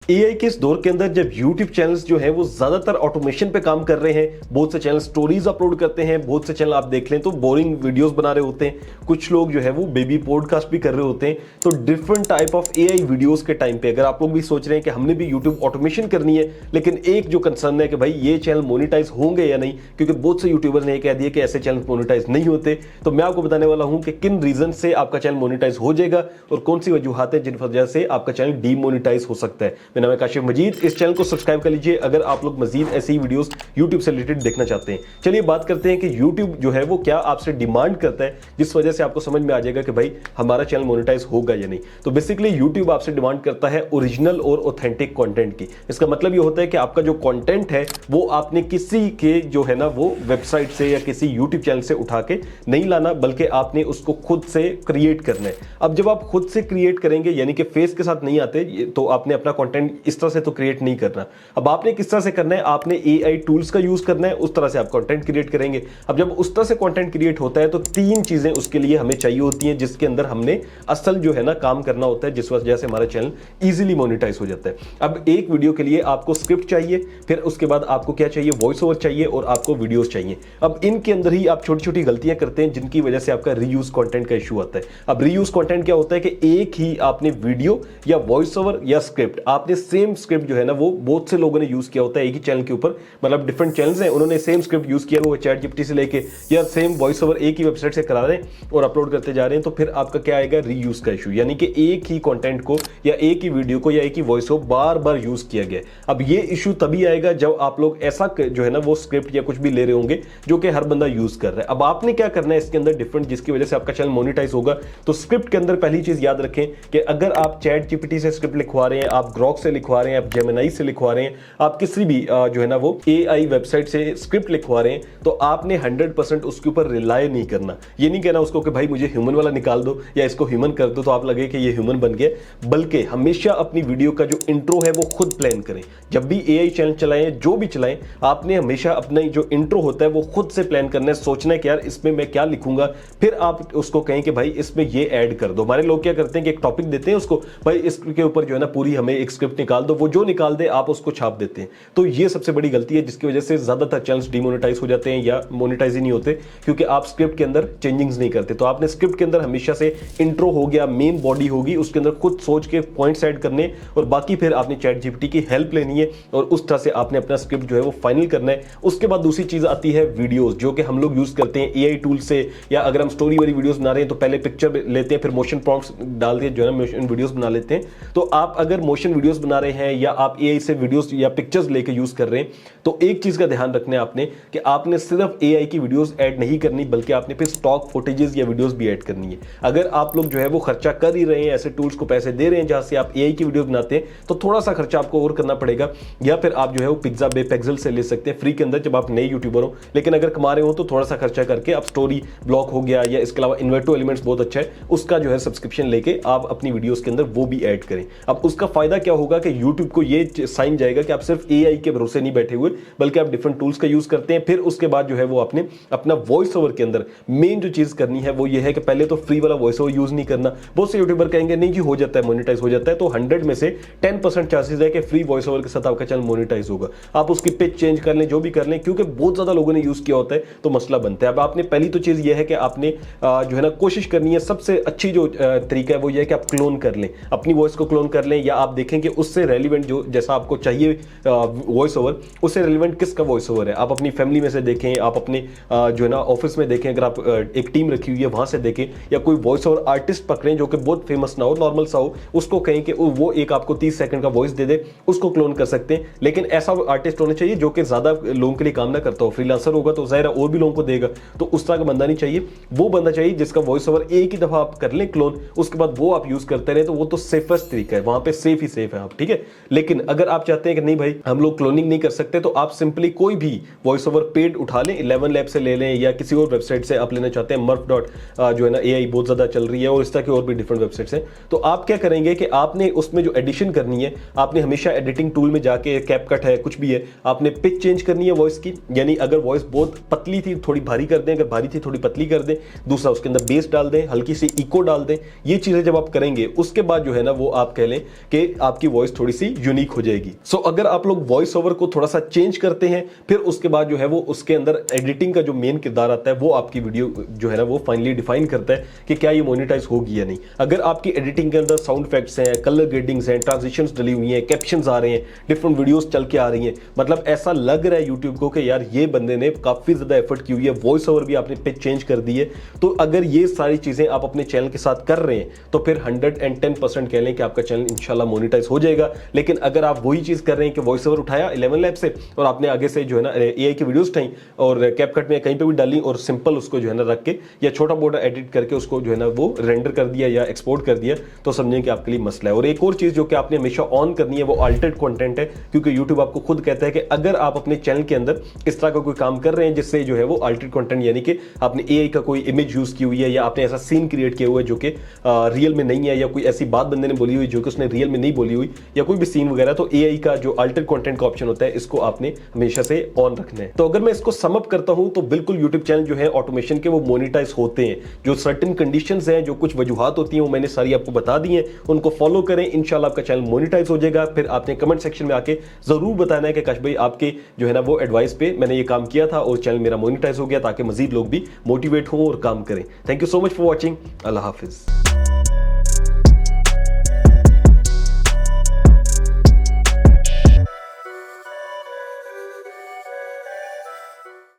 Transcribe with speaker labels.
Speaker 1: AI के इस दौर के अंदर जब यूट्यूब चैनल्स जो है वो ज्यादातर ऑटोमेशन पे काम कर रहे हैं, बहुत से चैनल स्टोरीज अपलोड करते हैं, बहुत से चैनल आप देख लें तो बोरिंग वीडियोस बना रहे होते हैं, कुछ लोग जो है वो बेबी पॉडकास्ट भी कर रहे होते हैं। तो different type of AI videos के टाइम पे अगर आप लोग भी सोच रहे हैं कि हमने भी यूट्यूब ऑटोमेशन करनी है, लेकिन एक जो कंसर्न है कि भाई ये चैनल मोनेटाइज होंगे या नहीं, क्योंकि बहुत से यूट्यूबर्स ने कह दिया कि ऐसे चैनल मोनेटाइज नहीं होते। तो मैं आपको बताने वाला हूं कि किन रीजन से आपका चैनल मोनेटाइज हो जाएगा और कौन सी वजूहत है जिन वजह से आपका चैनल डीमोनेटाइज हो सकता है। मेरा नाम है काशिफ मजीद, इस चैनल को सब्सक्राइब कर लीजिए अगर आप लोग मजीद ऐसी ही वीडियोस YouTube से रिलेटेड देखना चाहते हैं। चलिए बात करते हैं कि YouTube जो है वो क्या आपसे डिमांड करता है जिस वजह से आपको समझ में आ जाएगा कि भाई हमारा चैनल मोनेटाइज होगा या नहीं। तो बेसिकली YouTube आपसे डिमांड करता है ओरिजिनल और ऑथेंटिक कंटेंट की। इसका मतलब ये होता है कि आपका जो कंटेंट है वो आपने किसी के जो है ना वो वेबसाइट से या किसी YouTube चैनल से उठा के नहीं लाना, बल्कि आपने उसको खुद से क्रिएट करना है। अब जब आप खुद से क्रिएट करेंगे यानी कि फेस के साथ नहीं आते, तो आपने अपना कंटेंट इस तरह से तो क्रिएट नहीं करना। अब आपने किस तरह से करना है, आपने एआई टूल्स का यूज करना है, उस तरह से आप कंटेंट क्रिएट करेंगे। अब जब उस तरह से कंटेंट क्रिएट होता है तो तीन चीजें उसके लिए हमें चाहिए होती हैं जिसके अंदर हमने असल जो है ना काम करना होता है, जिस वजह से हमारा चैनल इजीली मोनेटाइज हो जाता है। अब एक वीडियो के लिए आपको स्क्रिप्ट चाहिए, फिर उसके बाद आपको क्या चाहिए, वॉइस ओवर चाहिए और आपको वीडियोस चाहिए। अब इनके अंदर ही आप छोटी छोटी गलतियां करते हैं जिनकी वजह से आपका रीयूज कंटेंट का इशू आता है। अब रीयूज कंटेंट क्या होता है कि एक ही आपने वीडियो या वॉइस ओवर या स्क्रिप्ट, आपने सेम स्क्रिप्ट जो है ना वो बहुत से लोगों ने यूज किया होता है एक ही चैनल के ऊपर, मतलब डिफरेंट चैनल्स हैं उन्होंने सेम स्क्रिप्ट यूज किया, वो चैट जीपीटी से लेके या सेम वॉइस ओवर एक ही वेबसाइट से करा रहे हैं और अपलोड करते जा रहे हैं। तो फिर आपका क्या आएगा, रीयूज का इशू, यानी कि एक ही कंटेंट को या एक ही वीडियो को या एक ही वॉइस को बार बार यूज किया गया। अब ये इशू तभी आएगा जब आप लोग ऐसा जो है ना वो स्क्रिप्ट या कुछ भी ले रहे होंगे जो कि हर बंदा यूज कर रहा है। अब आपने क्या करना है इसके अंदर डिफरेंट, जिसकी वजह से आपका चैनल मोनेटाइज होगा। तो स्क्रिप्ट के अंदर पहली चीज याद रखें कि अगर आप चैट जीपीटी से स्क्रिप्ट लिखवा रहे हैं, आप ग्रॉक से लिखवा रहे हैं, आप जेमिनी से लिखवा रहे हैं, आप किसी भी जो है ना वो एआई वेबसाइट से स्क्रिप्ट लिखवा रहे हैं, तो आपने 100% उसके ऊपर रिलाय नहीं करना। ये नहीं कहना उसको कि भाई मुझे ह्यूमन वाला निकाल दो या इसको ह्यूमन कर दो तो आप लगे कि ये ह्यूमन बन गया, बल्कि हमेशा अपनी वीडियो का जो इंट्रो है वो खुद प्लान करें। जब भी एआई चैनल चलाएं, जो भी चलाएं, आपने हमेशा अपना जो इंट्रो होता है वो खुद से प्लान करना है, सोचना है कि यार इसमें मैं क्या लिखूंगा, फिर आप उसको कहें कि भाई इसमें ये ऐड कर दो। हमारे लोग क्या करते हैं कि एक टॉपिक देते हैं उसको, भाई इसके ऊपर जो है ना पूरी हमें एक स्क्रिप्ट निकाल दो, वो जो निकाल दे आप उसको छाप देते हैं। तो ये सबसे बड़ी गलती है जिसकी वजह से ज्यादातर चैनल्स डिमोनेटाइज हो जाते हैं या मोनेटाइज ही नहीं होते, क्योंकि आप स्क्रिप्ट के अंदर चेंजिंग्स नहीं करते। तो आपने स्क्रिप्ट के अंदर हमेशा से इंट्रो हो गया, मेन बॉडी होगी, उसके अंदर खुद सोच के पॉइंट्स ऐड करने और बाकी फिर आपने चैट जीपीटी की हेल्प लेनी है और उस तरह से आपने अपना स्क्रिप्ट जो है वो फाइनल करना है। उसके बाद दूसरी चीज आती है वीडियोस, जो कि हम लोग यूज करते हैं एआई टूल से, या अगर हम स्टोरी वाली वीडियोस बना रहे हैं तो पहले पिक्चर लेते हैं, फिर मोशन प्रॉम्प्ट्स डाल के जो है ना मोशन वीडियोस बना लेते हैं। तो आप अगर मोशन वीडियोस बना रहे हैं या आप एआई से वीडियोस या पिक्चर्स लेके यूज कर रहे हैं, तो एक चीज का ध्यान रखना है आपने कि आपने सिर्फ एआई की वीडियोस ऐड नहीं करनी, बल्कि आपने फिर स्टॉक फुटेजेस या वीडियोस भी ऐड करनी है। अगर आप लोग जो है वो खर्चा कर ही रहे हैं, ऐसे टूल्स को पैसे दे रहे हैं जहां से आप एआई की वीडियोस बनाते हैं, तो थोड़ा सा खर्चा आपको और करना पड़ेगा, या फिर आप जो है वो पिक्साबे पेक्सल से ले सकते हैं फ्री के अंदर जब आप नए यूट्यूबर हो। लेकिन अगर कमा रहे हो तो थोड़ा सा खर्चा करके आप स्टोरी ब्लॉक हो गया या इसके अलावा इन्वर्टो एलिमेंट्स बहुत अच्छा है, उसका जो है सब्सक्रिप्शन लेके आप अपनी वीडियोस के अंदर वो भी ऐड करें। अब उसका फायदा क्या होगा कि यूट्यूब को ये साइन जाएगा कि आप सिर्फ एआई के भरोसे नहीं बैठे हुए, बल्कि आप डिफरेंट टूल्स का यूज करते हैं। फिर उसके बाद जो है वो आपने अपना वॉइस ओवर के अंदर मेन जो चीज करनी है वो ये है कि पहले तो फ्री वाला वॉइस ओवर यूज नहीं करना। बहुत से यूट्यूबर कहेंगे नहीं जी हो जाता है, मोनेटाइज हो जाता है, तो 100 में से 10% चांसेस है कि फ्री वॉइस ओवर के साथ आपका चैनल मोनेटाइज होगा। आप उसकी पिच चेंज कर लें, जो भी कर लें, क्योंकि बहुत ज्यादा लोगों ने यूज किया होता है तो मसला बनता है। अब आपने पहली तो चीज ये है कि आपने जो है ना कोशिश करनी है, सबसे अच्छी जो तरीका है वो ये है कि आप क्लोन कर लें, अपनी वॉइस को क्लोन कर लें, या आप देखें कि उससे रेलिवेंट जो जैसा आपको चाहिए वॉइस ओवर, उससे रेलिवेंट किसका वॉइस ओवर है। आप अपनी फैमिली में से देखें, आप अपने जो है ना ऑफिस में देखें, अगर आप एक टीम रखी हुई है वहां से देखें, या कोई वॉइस ओवर आर्टिस्ट पकड़ें जो कि बहुत फेमस ना हो, नॉर्मल सा हो, उसको कहें कि वो एक आपको 30 सेकंड का वॉइस दे दे, उसको क्लोन कर सकते हैं। लेकिन ऐसा आर्टिस्ट होना चाहिए जो कि ज्यादा लोगों के लिए काम ना करता हो। फ्रीलांसर होगा तो जाहिर है और भी लोगों को देगा, तो उस तरह का बंदा नहीं चाहिए। वो बंदा चाहिए जिसका वॉइस ओवर एक ही दफा आप कर लें क्लोन, उसके बाद वो आप यूज करते रहे, तो वो तो सेफेस्ट तरीका है, वहां पे सेफ ही सेफ है आप, ठीक है। लेकिन अगर आप चाहते हैं कि नहीं भाई हम लोग क्लोनिंग नहीं कर सकते, तो आप सिंपली कोई भी वॉइस ओवर पेड उठा लें, 11 लैब से ले लें या किसी और वेबसाइट से आप लेना चाहते हैं, मर्फ डॉट जो है ना एआई बहुत ज्यादा चल रही है और इस तरह की और भी डिफरेंट वेबसाइट्स हैं। तो आप क्या करेंगे कि आपने उसमें जो एडिशन करनी है, आपने हमेशा एडिटिंग टूल में जाके कैपकट है कुछ भी है, आपने पिच चेंज करनी है वॉइस की, यानी अगर वॉइस बहुत पतली थी थोड़ी भारी कर दें, अगर भारी थी थोड़ी पतली कर दें। दूसरा उसके अंदर बेस डाल दें, हल्की सी इको डाल दें। ये चीजें जब आप करेंगे उसके बाद जो है ना वो आप कह लें कि आपकी वॉइस थोड़ी सी यूनिक हो जाएगी। सो अगर आप लोग वॉइस ओवर को थोड़ा सा चेंज करते हैं, फिर उसके बाद जो है वो उसके अंदर एडिटिंग का जो मेन किरदार आता है वो आपकी वीडियो जो है ना वो फाइनली डिफाइन करता है कि क्या ये मोनेटाइज होगी या नहीं। अगर आपकी एडिटिंग के अंदर साउंड इफेक्ट्स हैं, कलर ग्रेडिंग्स हैं, ट्रांजिशंस डली हुई हैं, कैप्शंस आ रहे हैं, डिफरेंट वीडियोस चल के आ रही हैं, मतलब ऐसा लग रहा है यूट्यूब को कि यार ये बंदे ने काफी ज्यादा एफर्ट की हुई है, वॉइस ओवर भी आपने पे चेंज कर दी है, तो अगर ये सारी चीजें आप अपने चैनल के साथ कर रहे हैं तो फिर 110% कह लें कि आपका चैनल इंशाल्लाह मोनेटाइज हो जाएगा। लेकिन अगर आप वही चीज कर रहे हैं कि वॉइस ओवर उठाया 11 लैब से और आपने आगे से जो है ना एआई की वीडियोस उठाई और कैपकट में कहीं पे भी डाली और सिंपल उसको जो है ना रख के या छोटा मोटा एडिट करके उसको जो है ना वो रेंडर कर दिया या एक्सपोर्ट कर दिया, तो समझें कि आपके लिए मसला है। और एक और चीज जो कि आपने हमेशा ऑन करनी है वो अल्टर्ड कंटेंट है, क्योंकि यूट्यूब आपको खुद कहता है कि अगर आप अपने चैनल के अंदर इस तरह का कोई काम कर रहे हैं जिससे जो है वो अल्टर्ड कंटेंट यानी कि आपने एआई का कोई इमेज यूज की हुई है या आपने ऐसा सीन क्रिएट किया हुआ है जो कि रियल में नहीं है, या कोई ऐसी बात बंदे ने बोली हुई जो कि उसने रियल में नहीं बोली हुई, या कोई भी सीन वगैरह, तो एआई का जो अल्टर्ड कंटेंट का ऑप्शन होता है इसको आपने हमेशा से ऑन रखना है। तो अगर मैं इसको सम अप करता हूं तो बिल्कुल यूट्यूब चैनल जो है ऑटोमेशन के वो मोनेटाइज होते हैं। जो सर्टेन कंडीशंस हैं, जो कुछ वजूहात होती हैं वो मैंने सारी आपको बता दी हैं, उनको फॉलो करें, इंशाल्लाह आपका चैनल मोनेटाइज हो जाएगा। फिर आपने कमेंट सेक्शन में आके जरूर बताना है कि काश भाई आपके जो है ना वो एडवाइस पे मैंने ये काम किया था और चैनल मेरा मोनेटाइज हो गया, ताकि मजीद लोग भी मोटिवेट हों और काम करें। Thank you so much for watching. Allah Hafiz.